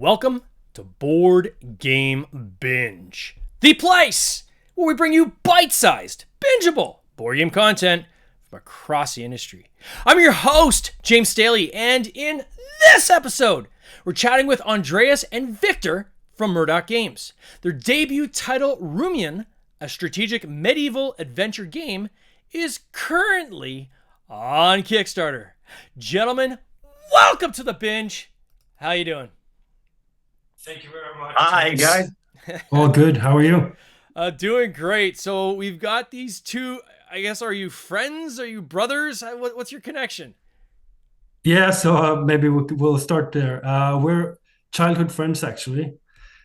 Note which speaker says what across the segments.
Speaker 1: Welcome to Board Game Binge, the place where we bring you bite-sized, bingeable board game content from across the industry. I'm your host, James Staley, and in this episode, we're chatting with Andreas and Viktor from Murdoc Games. Their debut title, Rumian, a strategic medieval adventure game, is currently on Kickstarter. Gentlemen, welcome to the binge. How you doing?
Speaker 2: Thank you very much.
Speaker 3: Hi, guys.
Speaker 2: All good. How are you?
Speaker 1: Doing great. So we've got these two, I guess, are you friends? Are you brothers? What's your connection?
Speaker 2: Yeah, so maybe we'll start there. We're childhood friends, actually.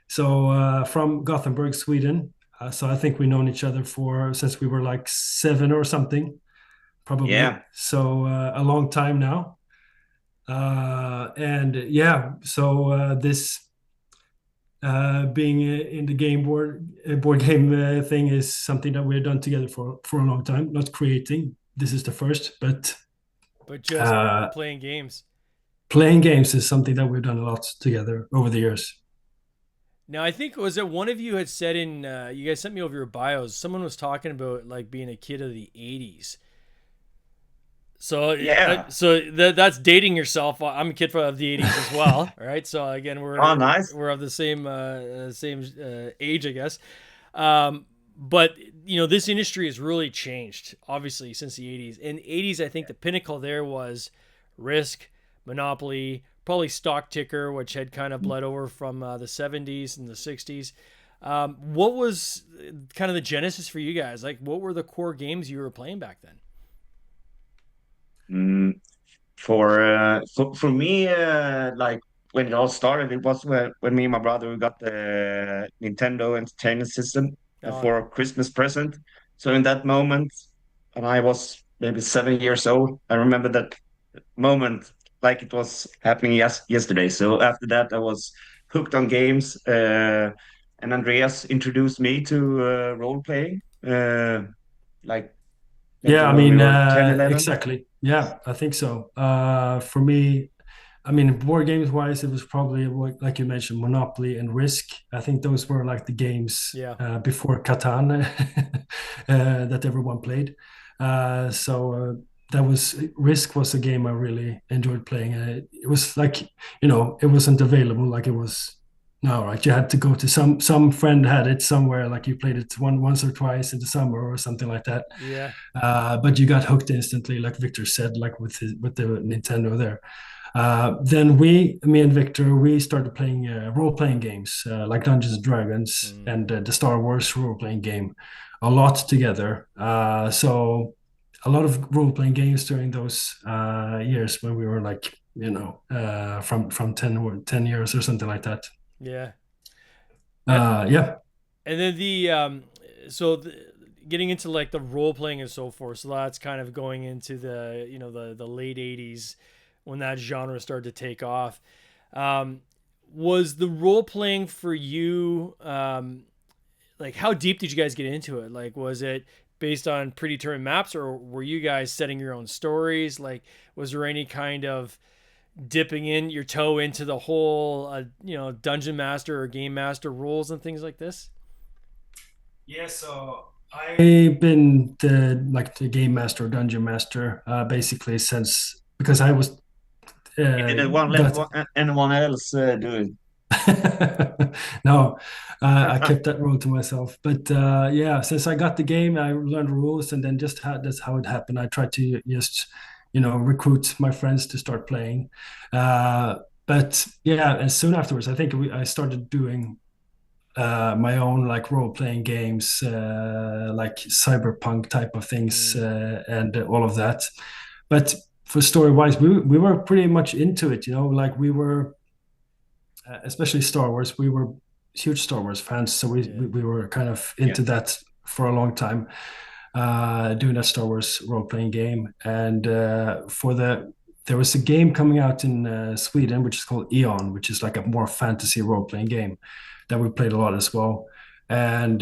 Speaker 2: So from Gothenburg, Sweden. So I think we've known each other since we were like 7 or something, probably.
Speaker 3: Yeah.
Speaker 2: So a long time now. And yeah, so this being in the board game thing is something that we've done together for a long time. Not creating. This is the first, but
Speaker 1: just playing games.
Speaker 2: Playing games is something that we've done a lot together over the years.
Speaker 1: Now, I think, was it one of you had said you guys sent me over your bios, someone was talking about like being a kid of the 80s. So
Speaker 3: yeah,
Speaker 1: that's dating yourself. I'm a kid of the 80s as well. All right. So again,
Speaker 3: nice.
Speaker 1: We're of the same age, I guess. But this industry has really changed, obviously, since the 80s. In the 80s, I think the pinnacle there was Risk, Monopoly, probably Stock Ticker, which had kind of bled over from the 70s and the 60s. What was kind of the genesis for you guys? Like, what were the core games you were playing back then?
Speaker 3: For me, like when it all started, it was when me and my brother got the Nintendo Entertainment System for a Christmas present. So in that moment, and I was maybe 7 years old, I remember that moment like it was happening yesterday. So after that, I was hooked on games, and Andreas introduced me to role playing, like maybe
Speaker 2: Yeah, I
Speaker 3: when we
Speaker 2: mean,
Speaker 3: were 10, 11.
Speaker 2: exactly. Yeah, I think so. For me, I mean, board games wise, it was probably like you mentioned, Monopoly and Risk. I think those were like the games
Speaker 1: Yeah.
Speaker 2: before Catan that everyone played. So that was Risk was a game I really enjoyed playing. It was like, it wasn't available like it was now, right? You had to go to some friend had it somewhere, like you played it once or twice in the summer or something like that.
Speaker 1: Yeah.
Speaker 2: But you got hooked instantly, like Viktor said, like with the Nintendo there. Then me and Viktor, we started playing role-playing games like Dungeons and Dragons and the Star Wars role-playing game a lot together. So a lot of role-playing games during those years when we were like, from 10 years or something like that.
Speaker 1: Yeah.
Speaker 2: Yeah.
Speaker 1: And then getting into like the role playing and so forth. So that's kind of going into the late 80s when that genre started to take off. Was the role playing for you, like how deep did you guys get into it? Like, was it based on predetermined maps, or were you guys setting your own stories? Like, was there any kind of dipping in your toe into the whole dungeon master or game master rules and things like this?
Speaker 2: Yeah, so I've been the game master or dungeon master basically since, because I was
Speaker 3: You didn't want to let
Speaker 2: got
Speaker 3: anyone else do
Speaker 2: no, I
Speaker 3: it.
Speaker 2: kept that rule to myself. But yeah, since I got the game, I learned rules, and then that's how it happened. I tried to just recruit my friends to start playing. But yeah, and soon afterwards, I think I started doing my own like role-playing games, like cyberpunk type of things, and all of that. But for story-wise, we were pretty much into it, like we were, especially Star Wars. We were huge Star Wars fans, so we were kind of
Speaker 3: Yeah.
Speaker 2: into that for a long time, doing that Star Wars role-playing game. And there was a game coming out in Sweden, which is called Eon, which is like a more fantasy role-playing game that we played a lot as well. And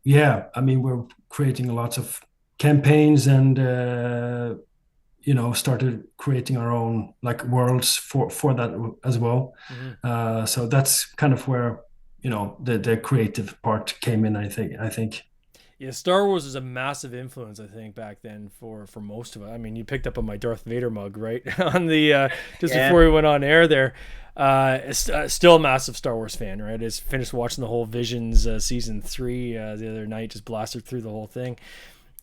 Speaker 2: yeah, I mean, we're creating lots of campaigns and started creating our own like worlds for that as well.
Speaker 1: Mhm.
Speaker 2: So that's kind of where the creative part came in. I think.
Speaker 1: Yeah, Star Wars was a massive influence, I think, back then for most of it. I mean, you picked up on my Darth Vader mug, right? On the just
Speaker 3: Yeah,
Speaker 1: before we went on air there. Still a massive Star Wars fan, right? I just finished watching the whole Visions season 3 the other night, just blasted through the whole thing.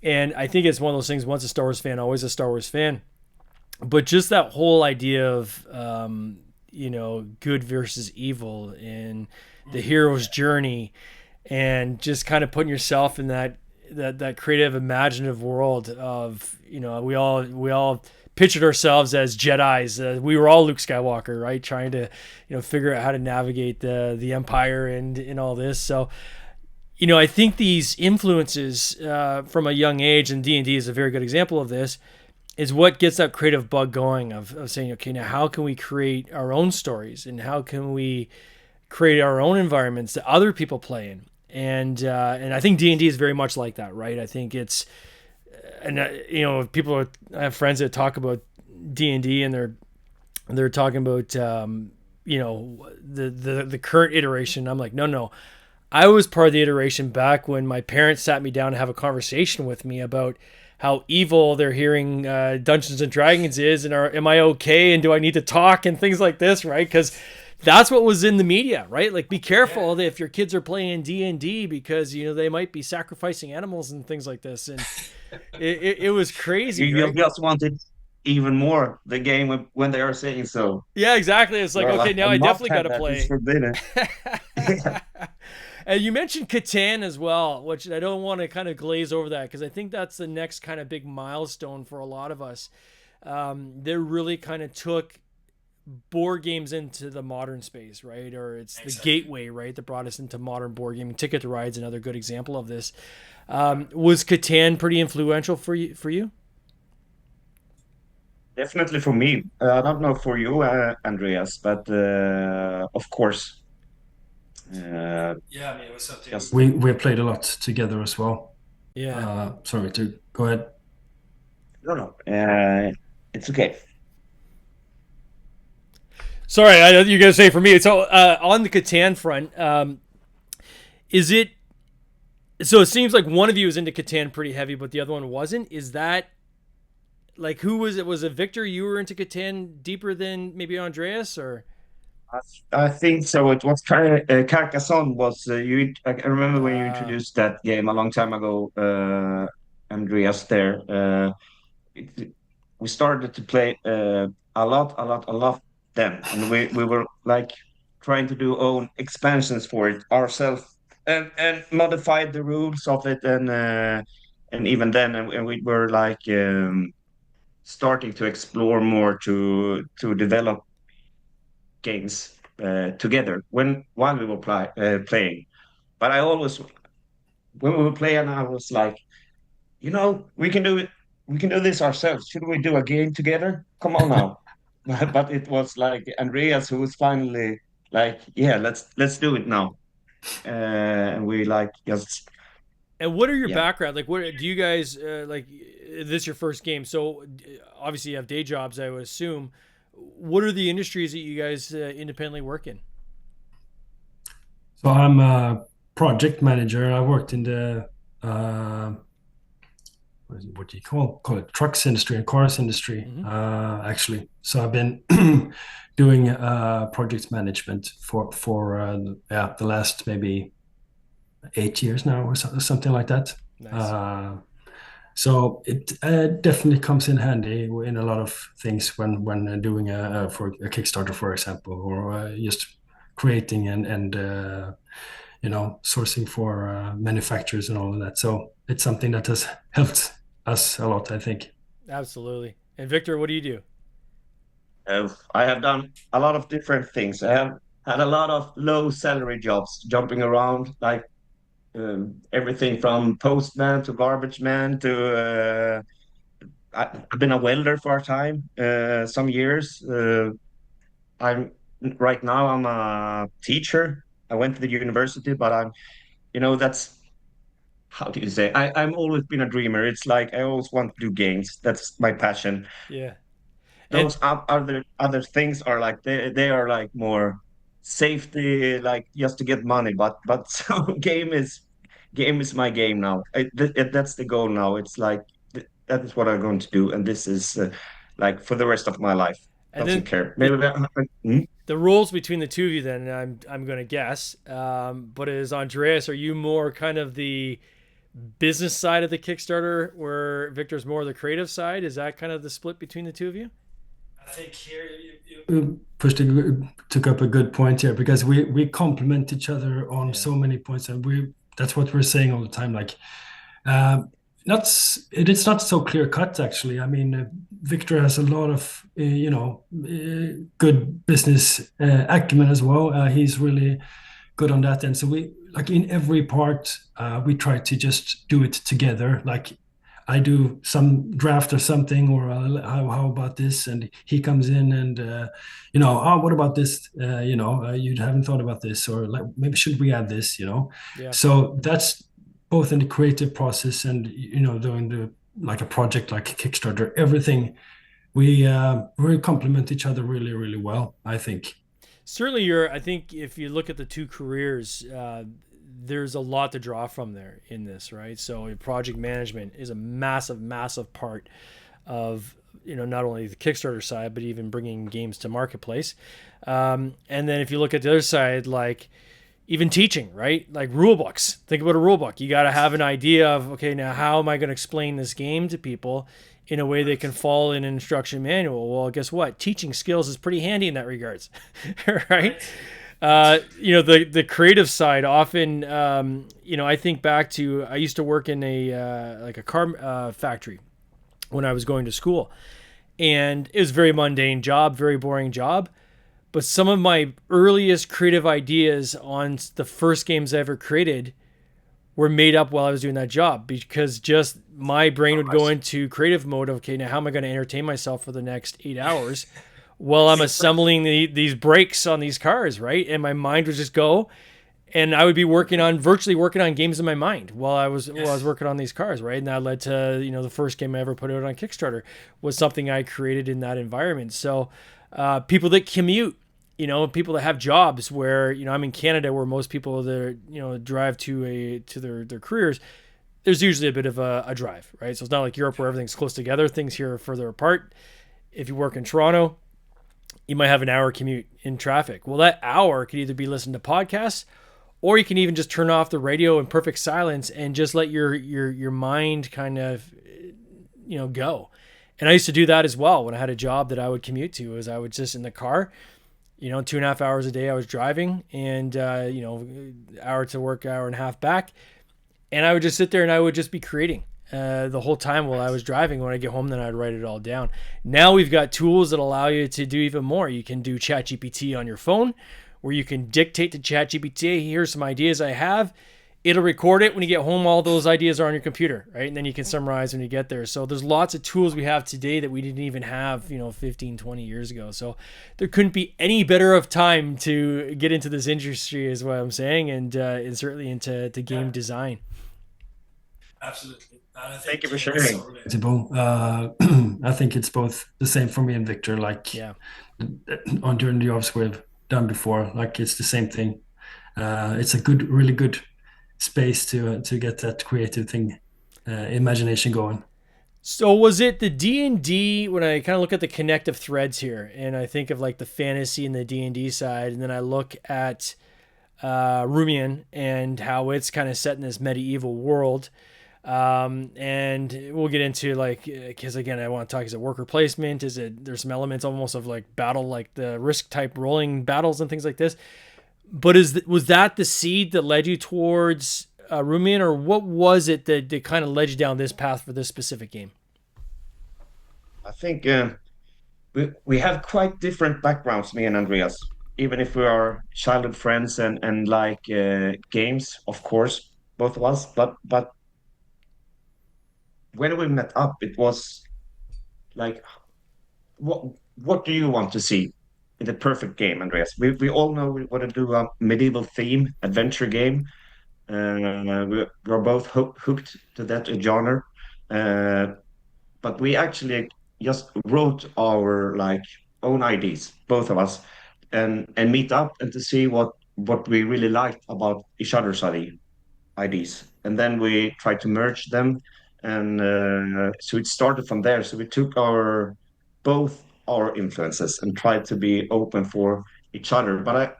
Speaker 1: And I think it's one of those things, once a Star Wars fan, always a Star Wars fan. But just that whole idea of, good versus evil and the hero's journey, and just kind of putting yourself in that creative, imaginative world of, we all pictured ourselves as Jedi's. We were all Luke Skywalker, right? Trying to, figure out how to navigate the Empire and all this. So, I think these influences from a young age, and D&D is a very good example of this, is what gets that creative bug going of saying, okay, now how can we create our own stories, and how can we create our own environments that other people play in? And I think D&D is very much like that, right? I think it's, and I have friends that talk about D&D, and they're talking about the current iteration. I'm like, no, I was part of the iteration back when my parents sat me down to have a conversation with me about how evil they're hearing Dungeons and Dragons is, and am I okay, and do I need to talk, and things like this, right? Because that's what was in the media, right? Like, be careful if your kids are playing D&D, because they might be sacrificing animals and things like this, and it was crazy,
Speaker 3: you
Speaker 1: right?
Speaker 3: just want it even more the game when they are saying so.
Speaker 1: Yeah, exactly. It's like,
Speaker 3: You're
Speaker 1: okay,
Speaker 3: like,
Speaker 1: now
Speaker 3: I
Speaker 1: I
Speaker 3: must
Speaker 1: definitely got
Speaker 3: have
Speaker 1: to
Speaker 3: that. It's
Speaker 1: play.
Speaker 3: forbidden.
Speaker 1: And you mentioned Catan as well, which I don't want to kind of glaze over that, because I think that's the next kind of big milestone for a lot of us. They really kind of took board games into the modern space, right? Or it's the gateway, right, that brought us into modern board gaming. Ticket to Ride's another good example of this. Was Catan pretty influential for you?
Speaker 3: Definitely for me. I don't know for you, Andreas, but of course, uh,
Speaker 2: Yeah, I mean, it was something
Speaker 3: just
Speaker 2: we played a lot together as well.
Speaker 1: Yeah.
Speaker 2: Sorry to go ahead.
Speaker 3: no, no, it's okay.
Speaker 1: Sorry, you're gonna say for me. So on the Catan front, is it? So it seems like one of you is into Catan pretty heavy, but the other one wasn't. Is that like, who was it? Was it Victor? You were into Catan deeper than maybe Andreas, or?
Speaker 3: I, I think so. It was Carcassonne was you. I remember when you
Speaker 1: Uh,
Speaker 3: introduced that game a long time ago, Andreas. It, we started to play a lot then, and we were like trying to do own expansions for it ourselves, and modified the rules of it, and even then, and we were like starting to explore more to develop games together while we were playing. But I always when we were playing, I was like, we can do it. We can do this ourselves. Should we do a game together? Come on now. But it was like Andreas who was finally like, yeah, let's do it now. And we like just
Speaker 1: and what are your
Speaker 3: yeah.
Speaker 1: background? Like, what do you guys like? This your first game, so obviously you have day jobs, I would assume. What are the industries that you guys independently work in?
Speaker 2: So I'm a project manager. I worked in the what do you call it, trucks industry and cars industry,
Speaker 1: Mm-hmm.
Speaker 2: actually. So I've been doing project management for the last maybe 8 years now, or something like that.
Speaker 1: Nice.
Speaker 2: uh, so it definitely comes in handy in a lot of things when doing for a Kickstarter, for example, or just creating and sourcing for manufacturers and all of that. So it's something that has helped us a lot, I think.
Speaker 1: Absolutely. And Victor, what do you do?
Speaker 3: I have done a lot of different things. I have had a lot of low salary jobs, jumping around like everything from postman to garbage man to I've been a welder for a time, some years. I'm right now I'm a teacher. I went to the university, but that's how do you say? I'm always been a dreamer. It's like I always want to do games. That's my passion.
Speaker 1: Yeah. And
Speaker 3: Those other things are like they are like more safety, like just to get money. But so game is my game now. That's the goal now. It's like that is what I'm going to do, and this is like for the rest of my life.
Speaker 1: and
Speaker 3: Doesn't
Speaker 1: then
Speaker 3: care.
Speaker 1: the
Speaker 3: Maybe hmm?
Speaker 1: the rules between the two of you, then I'm going to guess. But is Andreas, are you more kind of the business side of the Kickstarter, where Victor's more the creative side? Is that kind of the split between the two of you?
Speaker 2: I think here you took up a good point here because we complement each other on
Speaker 1: Yeah.
Speaker 2: so many points, and we that's what we're saying all the time. Like, um, not it's not so clear cut actually. I mean, Victor has a lot of good business acumen as well. He's really good on that, and so we like in every part we try to just do it together. Like I do some draft or something, or how about this? And he comes in and, oh, what about this? You haven't thought about this, or like maybe should we add this?
Speaker 1: Yeah.
Speaker 2: So that's both in the creative process and doing the like a project like Kickstarter. Everything we complement each other really really well, I think.
Speaker 1: Certainly, I think if you look at the two careers, there's a lot to draw from there in this, right? So project management is a massive, massive part of not only the Kickstarter side, but even bringing games to marketplace. And then if you look at the other side, like even teaching, right? Like rule books. Think about a rule book. You got to have an idea of, okay, now how am I going to explain this game to people in a way they can follow in an instruction manual? Well, guess what? Teaching skills is pretty handy in that regards, right? The creative side often, I think back to, I used to work in a car factory when I was going to school, and it was a very mundane job, very boring job. But some of my earliest creative ideas on the first games I ever created were made up while I was doing that job, because just my brain would go into creative mode of, okay, now how am I going to entertain myself for the next 8 hours while I'm assembling these brakes on these cars, right? And my mind would just go, and I would be virtually working on games in my mind while I was working on these cars, right? And that led to the first game I ever put out on Kickstarter was something I created in that environment. So people that commute, people that have jobs where I'm in Canada, where most people that drive to their careers, there's usually a bit of a drive, right? So it's not like Europe where everything's close together. Things here are further apart. If you work in Toronto, you might have an hour commute in traffic. Well, that hour could either be listening to podcasts, or you can even just turn off the radio in perfect silence and just let your mind kind of go. And I used to do that as well when I had a job that I would commute to. Is I would just in the car, 2.5 hours a day I was driving, and hour to work, hour and a half back, and I would just sit there and I would just be creating the whole time while I was driving. When I get home, then I'd write it all down. Now we've got tools that allow you to do even more. You can do ChatGPT on your phone, where you can dictate to ChatGPT, here's some ideas I have. It'll record it. When you get home, all those ideas are on your computer, right? And then you can summarize when you get there. So there's lots of tools we have today that we didn't even have, 15, 20 years ago. So there couldn't be any better of time to get into this industry, is what I'm saying, and certainly into game design.
Speaker 2: Absolutely.
Speaker 3: Thank you for sharing.
Speaker 2: I think it's both the same for me and Victor. Like,
Speaker 1: Yeah.
Speaker 2: on during the jobs we've done before, like it's the same thing. It's a really good space to get that creative thing, imagination going.
Speaker 1: So was it the D&D, when I kind of look at the connective threads here, and I think of like the fantasy and the D&D side, and then I look at Rumian and how it's kind of set in this medieval world. And we'll get into because again, I want to talk, is it worker placement? There's some elements almost of like battle, like the risk type rolling battles and things like this. But was that the seed that led you towards Rumian, or what was it that kind of led you down this path for this specific game?
Speaker 3: I think we have quite different backgrounds, me and Andreas. Even if we are childhood friends and like games, of course, both of us. But when we met up, it was like, what what do you want to see in the perfect game, Andreas? We all know we want to do a medieval theme adventure game, We're both hooked to that genre. Uh, but we actually just wrote our like own ideas, both of us, and meet up and to see what we really liked about each other's ideas, and then we tried to merge them, and so it started from there. So we took our both our influences and tried to be open for each other. But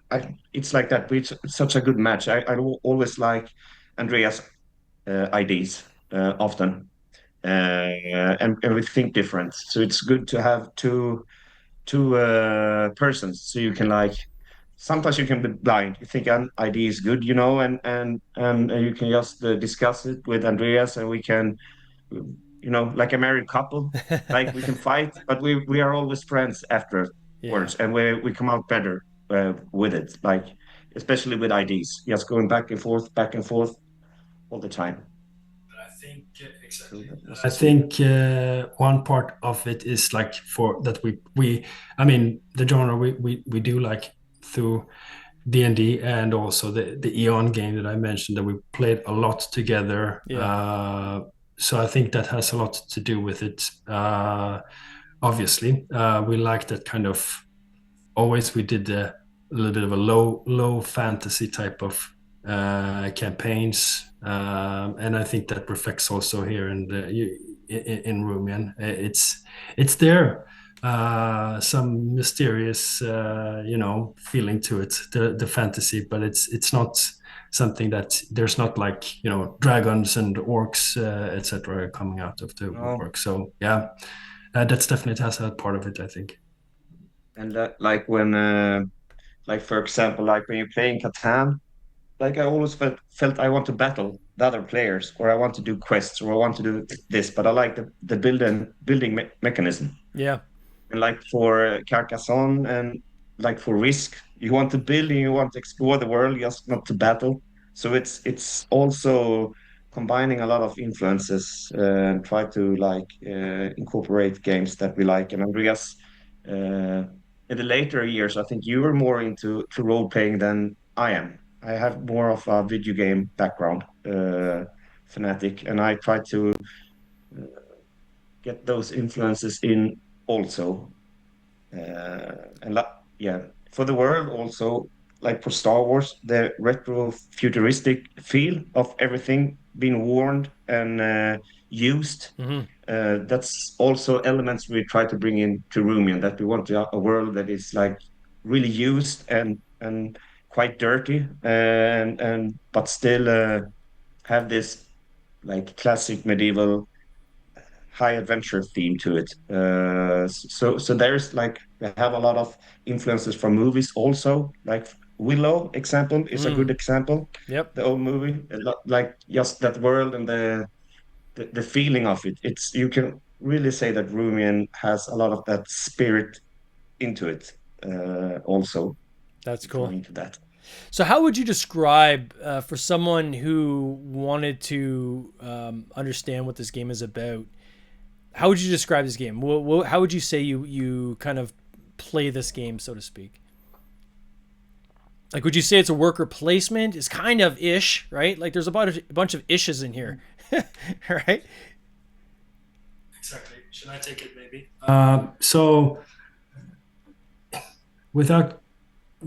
Speaker 3: it's like that. It's such a good match. I always like Andreas' ideas often and we think different. So it's good to have two persons, so you can like sometimes you can be blind. You think an idea is good, and you can just discuss it with Andreas, and we can, like a married couple, like we can fight, but we are always friends
Speaker 1: Yeah.
Speaker 3: afterwards, and we come out better with it. Like especially with ideas, just going back and forth all the time.
Speaker 2: I think
Speaker 3: So
Speaker 2: exactly.
Speaker 3: that was
Speaker 2: I
Speaker 3: sweet.
Speaker 2: think one part of it is like for that we I mean the genre we do like through D&D and also the Eon game that I mentioned that we played a lot together.
Speaker 1: Yeah.
Speaker 2: So I think that has a lot to do with it. Obviously, we like that kind of always we did a little bit of a low fantasy type of campaigns, and I think that reflects also here in Rumian. It's there, some mysterious feeling to it, the fantasy, but it's not something that there's not like dragons and orcs, etc. coming out of the
Speaker 3: No.
Speaker 2: woodwork. So yeah, that's definitely has a part of it, I think.
Speaker 3: And like when like for example, like when you're playing Catan, like I always felt I want to battle the other players, or I want to do quests, or I want to do this, but I like the building mechanism.
Speaker 1: Yeah.
Speaker 3: And like for Carcassonne and like for Risk, you want to build and you want to explore the world, just not to battle. So it's also combining a lot of influences and try to like incorporate games that we like. And Andreas, uh, in the later years, I think you were more into to role playing than I am. I have more of a video game background, fanatic, and I try to get those influences in also. And yeah, for the world also, like for Star Wars, the retro futuristic feel of everything being worn and used.
Speaker 1: Hmm.
Speaker 3: That's also elements we try to bring in to Rumian, that we want a world that is like really used and quite dirty and but still have this like classic medieval high adventure theme to it. So there's like we have a lot of influences from movies also. Like Willow example is a good
Speaker 1: Mm.
Speaker 3: example.
Speaker 1: Yep.
Speaker 3: The old movie, like just that world and the feeling of it. It's you can really say that Rumian has a lot of that spirit into it. Also,
Speaker 1: That's
Speaker 3: if you're
Speaker 1: cool.
Speaker 3: into that.
Speaker 1: So, how would you describe for someone who wanted to understand what this game is about? How would you describe this game? How would you say you kind of play this game, so to speak? Like, would you say it's a worker placement? It's kind of ish, right? Like, there's a bunch of ishes in here, right?
Speaker 2: Exactly. Should I take it maybe? So without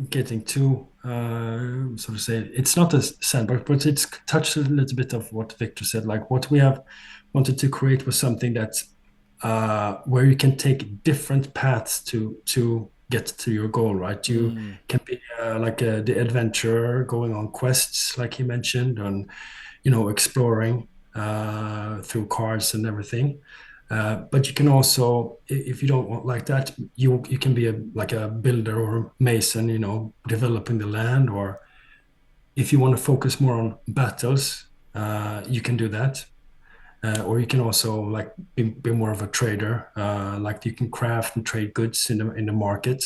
Speaker 2: getting too sort of say it's not a sandbox, but it's touched a little bit of what Victor said. Like what we have wanted to create was something that where you can take different paths to get to your goal. Right? You
Speaker 1: Mm.
Speaker 2: can be like the adventurer going on quests, like he mentioned, and exploring through cards and everything. But you can also, if you don't want like that, you can be like a builder or mason, developing the land. Or if you want to focus more on battles, you can do that. Or you can also like be more of a trader, like you can craft and trade goods in the market.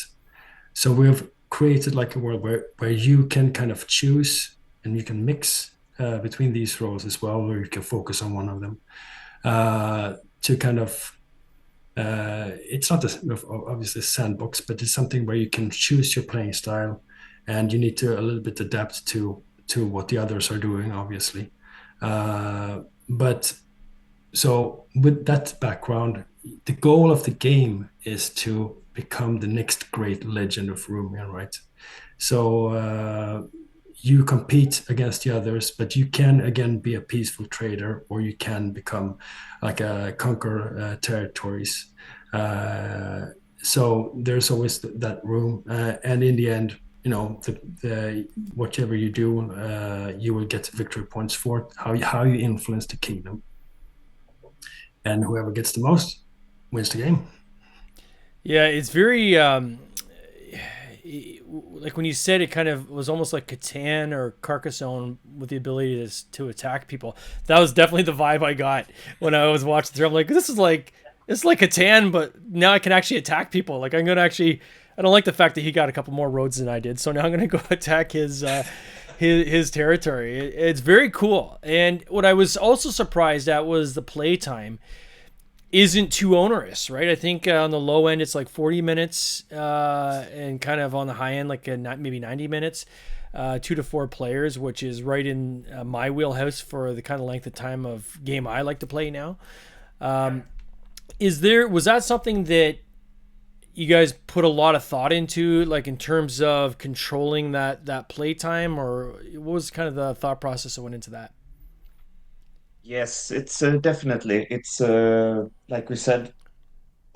Speaker 2: So we've created like a world where you can kind of choose and you can mix between these roles as well, or you can focus on one of them to kind of it's not obviously a sandbox, but it's something where you can choose your playing style, and you need to a little bit adapt to what the others are doing, obviously. But so with that background, the goal of the game is to become the next great legend of Romeo, right? So you compete against the others, but you can again be a peaceful trader, or you can become like a conquer territories. Uh, so there's always that room, and in the end, the whatever you do, you will get victory points for it, how you influence the kingdom, and whoever gets the most wins the game.
Speaker 1: Yeah, it's very like when you said it kind of was almost like Catan or Carcassonne with the ability to attack people. That was definitely the vibe I got when I was watching through. I'm like, it's like Catan, but now I can actually attack people. Like I'm gonna actually. I don't like the fact that he got a couple more roads than I did, so now I'm gonna go attack his territory. It's very cool. And what I was also surprised at was the playtime isn't too onerous, right? I think on the low end it's like 40 minutes, and kind of on the high end like maybe 90 minutes, 2 to 4 players, which is right in my wheelhouse for the kind of length of time of game I like to play now. Was that something that you guys put a lot of thought into, like in terms of controlling that playtime, or what was kind of the thought process that went into that?
Speaker 3: Yes, it's definitely. It's like we said,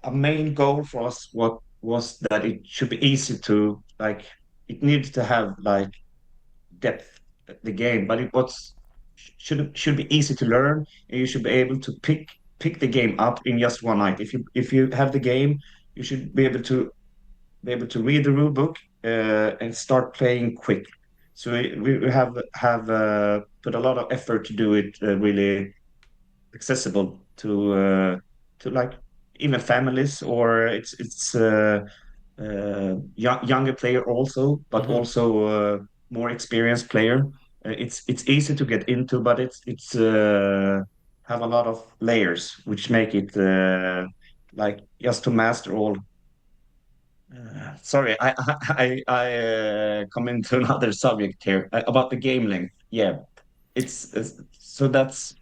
Speaker 3: a main goal for us what was that it should be easy to like. It needed to have like depth the game, but it was should be easy to learn, and you should be able to pick the game up in just one night. If you have the game, you should be able to read the rule book and start playing quick. So we have put a lot of effort to do it really accessible to like even families, or it's younger player also, but
Speaker 1: Mm-hmm.
Speaker 3: also more experienced player. It's easy to get into, but it's have a lot of layers, which make it like just to master all. Sorry, I come into another subject here about the game length. Yeah, so that's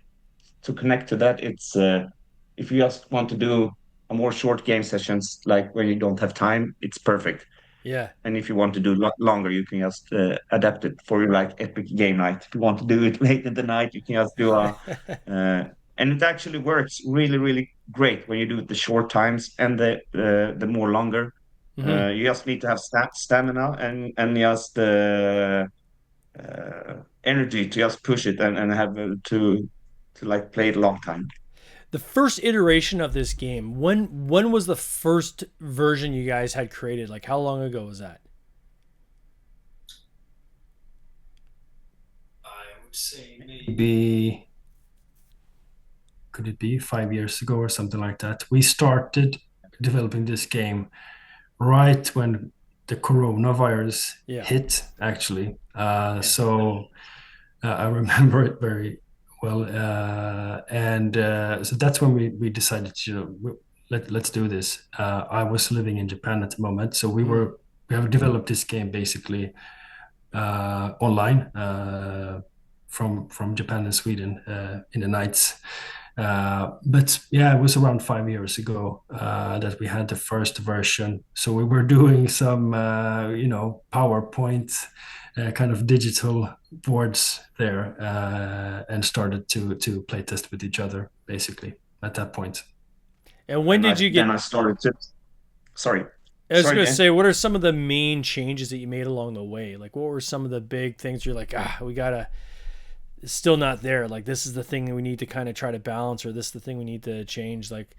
Speaker 3: to connect to that. It's if you just want to do a more short game sessions, like when you don't have time, it's perfect.
Speaker 1: Yeah.
Speaker 3: And if you want to do longer, you can just adapt it for your like epic game night. If you want to do it late in the night, you can just do a. Uh, and it actually works really, really great when you do it the short times and the more longer.
Speaker 1: Mm-hmm.
Speaker 3: You just need to have stamina and just energy to just push it and have to like play it a long time.
Speaker 1: The first iteration of this game, when was the first version you guys had created? Like how long ago was that?
Speaker 2: I would say maybe, could it be 5 years ago or something like that? We started developing this game right when the coronavirus
Speaker 1: Yeah.
Speaker 2: hit, actually. So I remember it very well. And so that's when we decided to, let's do this. I was living in Japan at the moment. So
Speaker 1: Mm.
Speaker 2: we have developed this game basically online, from Japan and Sweden, in the nights. But yeah, it was around 5 years ago that we had the first version. So we were doing some, PowerPoint kind of digital boards there, and started to play test with each other basically at that point.
Speaker 1: And when
Speaker 3: And
Speaker 1: did you
Speaker 3: then
Speaker 1: get
Speaker 3: I started to. Sorry,
Speaker 1: I was
Speaker 3: sorry,
Speaker 1: going to
Speaker 3: Dan.
Speaker 1: say, what are some of the main changes that you made along the way? Like, what were some of the big things you're like, we gotta, it's still not there. Like, this is the thing that we need to kind of try to balance, or this is the thing we need to change. Like,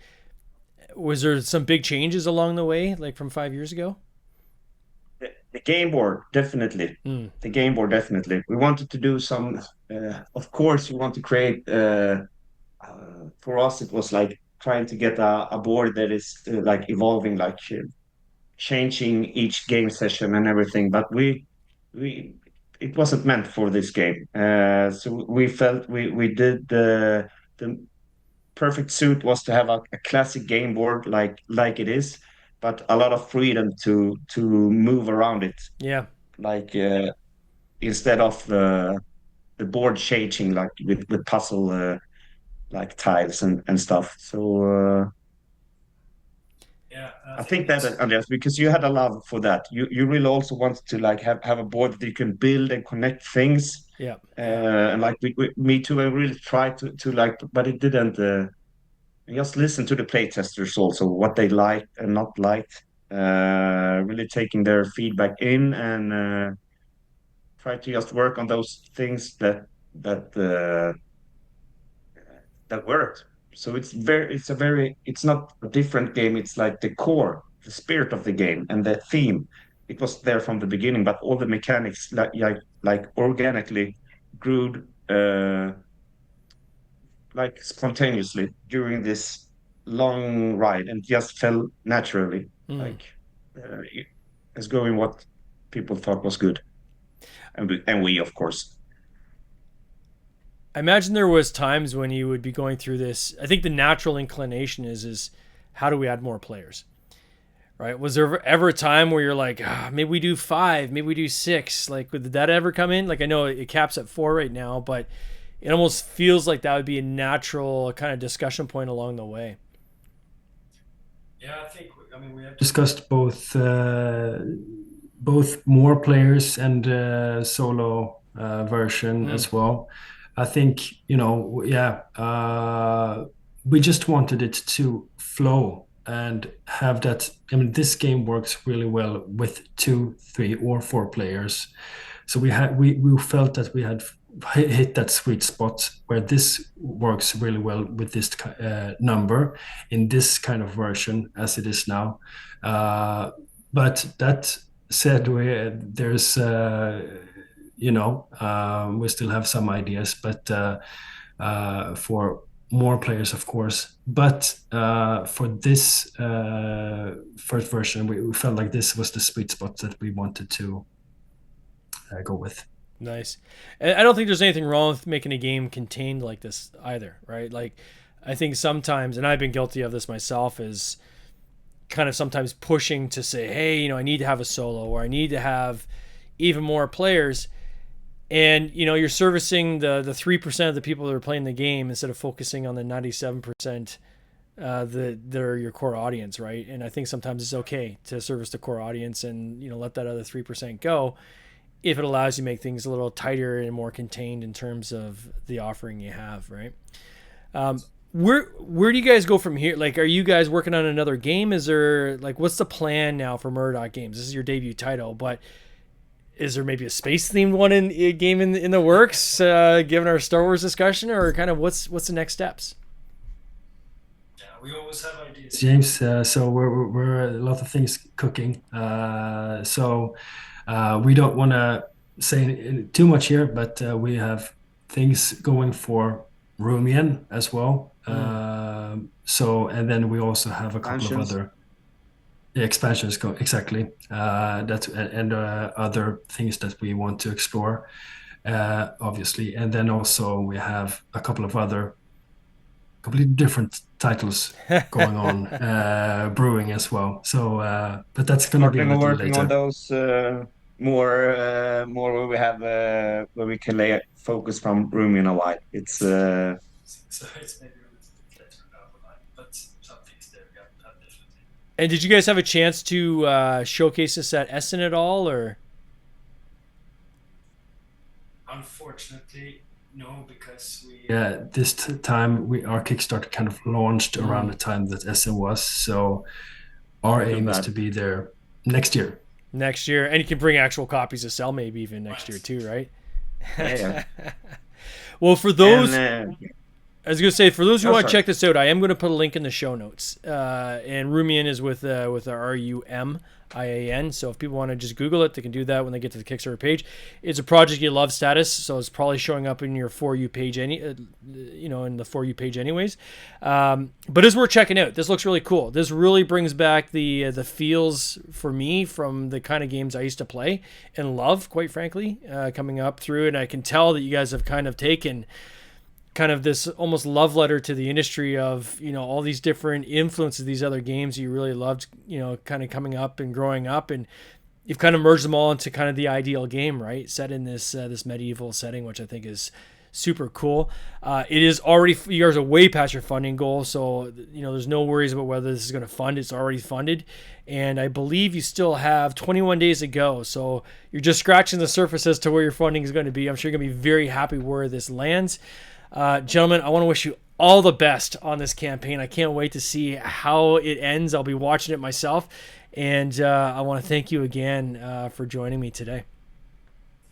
Speaker 1: was there some big changes along the way, like from 5 years ago?
Speaker 3: The game board, definitely.
Speaker 1: Mm.
Speaker 3: The game board, definitely. We wanted to do some. Of course, we want to create. For us, it was like trying to get a board that is like evolving, like changing each game session and everything. But we it wasn't meant for this game. So we felt we did the perfect suit was to have a classic game board like it is, but a lot of freedom to move around it.
Speaker 1: Yeah.
Speaker 3: Like instead of the board changing like with puzzle like tiles and stuff. So
Speaker 2: Yeah, I
Speaker 3: I
Speaker 2: think
Speaker 3: think that
Speaker 2: it's
Speaker 3: Andreas, because you had a love for that, you really also wanted to like have a board that you can build and connect things.
Speaker 1: Yeah.
Speaker 3: And like me too, I really tried to like, but it didn't. Just listen to the playtesters also, what they liked and not liked. Really taking their feedback in and try to just work on those things that that worked. So it's not a different game. It's like the core, the spirit of the game and the theme. It was there from the beginning, but all the mechanics like organically grew like spontaneously during this long ride and just fell naturally,
Speaker 1: Mm.
Speaker 3: like as going what people thought was good, and we of course.
Speaker 1: I imagine there was times when you would be going through this. I think the natural inclination is how do we add more players? Right? Was there ever a time where you're like, maybe we do 5, maybe we do 6? Like, did that ever come in? Like, I know it caps at 4 right now, but it almost feels like that would be a natural kind of discussion point along the way.
Speaker 2: Yeah, I mean, we have discussed both more players and solo version
Speaker 1: Mm.
Speaker 2: as well. I think, yeah, we just wanted it to flow and have that. I mean, this game works really well with 2, 3, or 4 players. So we felt that we had hit that sweet spot where this works really well with this number in this kind of version as it is now. But that said, there's we still have some ideas, but for more players, of course. But for this first version, we felt like this was the sweet spot that we wanted to go with.
Speaker 1: Nice. And I don't think there's anything wrong with making a game contained like this either, right? Like, I think sometimes, and I've been guilty of this myself, is kind of sometimes pushing to say, hey, I need to have a solo or I need to have even more players. And, you're servicing the 3% of the people that are playing the game instead of focusing on the 97% that are your core audience, right? And I think sometimes it's okay to service the core audience and, let that other 3% go if it allows you to make things a little tighter and more contained in terms of the offering you have, right? Where do you guys go from here? Like, are you guys working on another game? Is there, like, what's the plan now for Murdoc Games? This is your debut title, but is there maybe a space themed one in a game in the works, given our Star Wars discussion, or kind of what's the next steps?
Speaker 2: Yeah, we always have ideas, James. So we're a lot of things cooking. So we don't want to say too much here, but we have things going for Rumian as well. So, and then we also have a couple of
Speaker 3: Expansions.
Speaker 2: other expansions go exactly that and other things that we want to explore, obviously. And then also we have a couple of other completely different titles going on brewing as well. So, but that's going to be a
Speaker 3: Starting
Speaker 2: little
Speaker 3: working on
Speaker 2: later.
Speaker 3: those more where we have where we can lay focus from room in a while. It's
Speaker 2: So it's maybe a little bit later down the line, but some things there, yeah, definitely.
Speaker 1: And did you guys have a chance to showcase this at Essen at all, or?
Speaker 2: Unfortunately, no, because this time our Kickstarter kind of launched around the time that SM was. So our
Speaker 3: too
Speaker 2: aim is
Speaker 3: bad.
Speaker 2: to be there next year.
Speaker 1: Next year, and you can bring actual copies to sell maybe even next year too, right?
Speaker 3: Yeah,
Speaker 1: Well, for
Speaker 3: yeah.
Speaker 1: those,
Speaker 3: And
Speaker 1: I was gonna say, for those who
Speaker 3: oh,
Speaker 1: want to
Speaker 3: sorry.
Speaker 1: check this out, I am gonna put a link in the show notes. And Rumian is with RUMIAN. So if people want to just Google it, they can do that when they get to the Kickstarter page. It's a project you love status, so it's probably showing up in your For You page in the For You page anyways. But as we're checking out, this looks really cool. This really brings back the feels for me from the kind of games I used to play and love, quite frankly, coming up through. And I can tell that you guys have kind of taken kind of this almost love letter to the industry of, all these different influences, these other games you really loved, kind of coming up and growing up, and you've kind of merged them all into kind of the ideal game, right? Set in this this medieval setting, which I think is super cool. It is already, you guys are way past your funding goal, so there's no worries about whether this is going to fund. It's already funded, and I believe you still have 21 days to go. So you're just scratching the surface as to where your funding is going to be. I'm sure you're going to be very happy where this lands. Gentlemen, I want to wish you all the best on this campaign. I can't wait to see how it ends. I'll be watching it myself, and I want to thank you again for joining me today.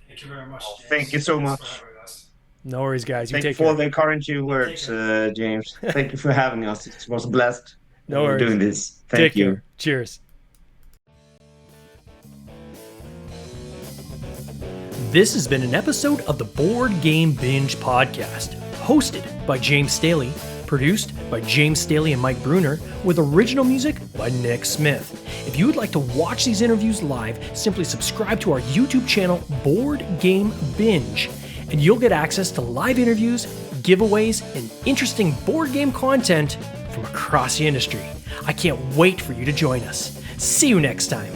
Speaker 2: Thank you very much, James.
Speaker 3: Thank you so much.
Speaker 1: No worries, guys. You
Speaker 3: Thank you
Speaker 1: take
Speaker 3: for
Speaker 1: care.
Speaker 3: all the encouraging words, James. Thank you for having us. It was a blast
Speaker 1: No worries.
Speaker 3: doing this.
Speaker 1: Take
Speaker 3: Thank you.
Speaker 1: care. Cheers. This has been an episode of the Board Game Binge podcast, hosted by James Staley, produced by James Staley and Mike Bruner, with original music by Nick Smith. If you would like to watch these interviews live, simply subscribe to our YouTube channel, Board Game Binge, and you'll get access to live interviews, giveaways, and interesting board game content from across the industry. I can't wait for you to join us. See you next time.